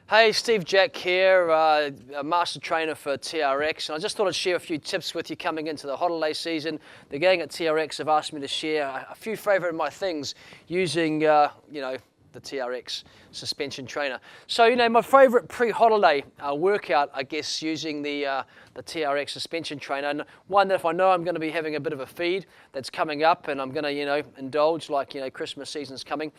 Hey, Steve Jack here, a master trainer for TRX, and I just thought I'd share a few tips with you coming into the holiday season. The gang at TRX have asked me to share a few favourite of my things using, the TRX suspension trainer. So, my favourite pre-holiday workout, I guess, using the TRX suspension trainer, and one that if I know I'm going to be having a bit of a feed that's coming up and I'm going to, indulge, like, Christmas season's coming.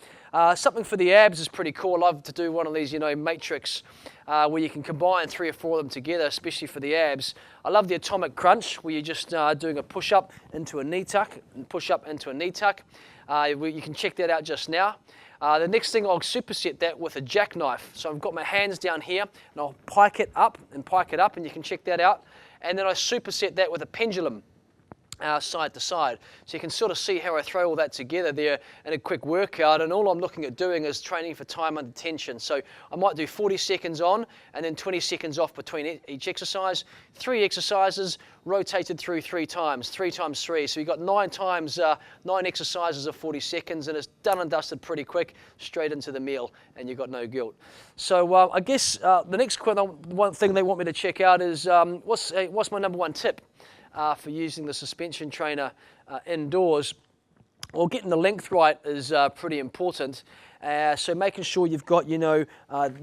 Something for the abs is pretty cool. I love to do one of these, matrix where you can combine 3 or 4 of them together, especially for the abs. I love the atomic crunch where you're just doing a push-up into a knee tuck and push-up into a knee tuck. You can check that out just now. The next thing, I'll superset that with a jackknife. So I've got my hands down here and I'll pike it up, and you can check that out. And then I superset that with a pendulum side to side. So you can sort of see how I throw all that together there in a quick workout, and all I'm looking at doing is training for time under tension. So I might do 40 seconds on and then 20 seconds off between each exercise. 3 exercises rotated through 3 times, 3 times 3. So you've got 9 exercises of 40 seconds, and it's done and dusted pretty quick, straight into the meal, and you've got no guilt. So I guess the next one thing they want me to check out is what's my number 1 tip for using the suspension trainer indoors. Well, getting the length right is pretty important. So making sure you've got, your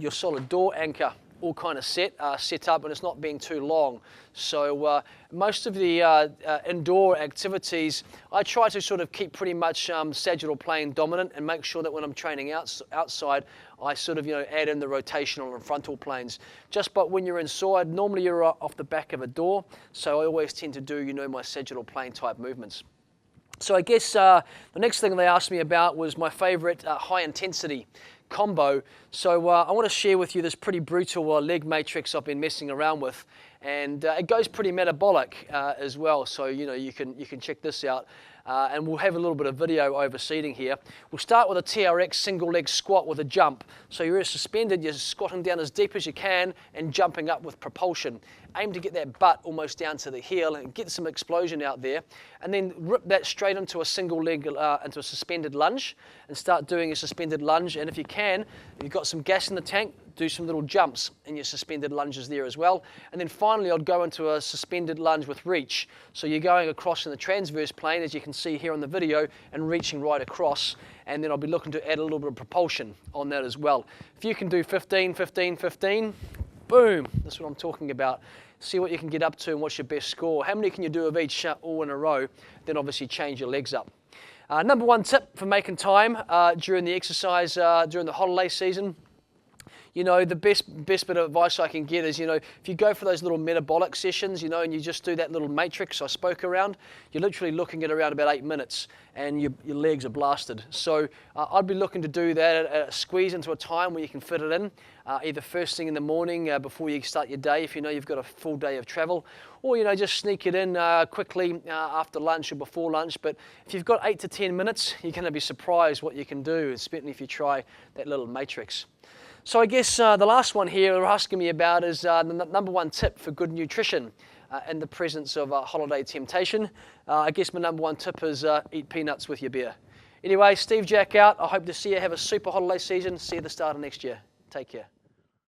solid door anchor all kind of set up, and it's not being too long. So most of the indoor activities, I try to sort of keep pretty much sagittal plane dominant, and make sure that when I'm training outside, I sort of add in the rotational and frontal planes. But when you're inside, normally you're off the back of a door, so I always tend to do my sagittal plane type movements. So I guess the next thing they asked me about was my favorite high intensity combo. So I want to share with you this pretty brutal leg matrix I've been messing around with, and it goes pretty metabolic as well. So you can check this out, and we'll have a little bit of video overseating here. We'll start with a TRX single leg squat with a jump. So you're suspended, you're squatting down as deep as you can and jumping up with propulsion. Aim to get that butt almost down to the heel and get some explosion out there, and then rip that straight into a single leg, into a suspended lunge, and start doing a suspended lunge. And if you can, if you've got some gas in the tank, do some little jumps in your suspended lunges there as well. And then finally, I'd go into a suspended lunge with reach. So you're going across in the transverse plane, as you can see here on the video, and reaching right across. And then I'll be looking to add a little bit of propulsion on that as well. If you can do 15, 15, 15, boom, that's what I'm talking about. See what you can get up to and what's your best score. How many can you do of each all in a row? Then obviously change your legs up. Number 1 tip for making time during the exercise, during the holiday season. The best bit of advice I can get is, if you go for those little metabolic sessions, and you just do that little matrix I spoke around, you're literally looking at around about 8 minutes, and your legs are blasted. So I'd be looking to do that, squeeze into a time where you can fit it in, either first thing in the morning before you start your day, if you've got a full day of travel, or just sneak it in quickly after lunch or before lunch. But if you've got 8 to 10 minutes, you're going to be surprised what you can do, especially if you try that little matrix. So I guess the last one here they're asking me about is the number 1 tip for good nutrition in the presence of holiday temptation. I guess my number 1 tip is eat peanuts with your beer. Anyway, Steve Jack out. I hope to see you have a super holiday season. See you at the start of next year. Take care.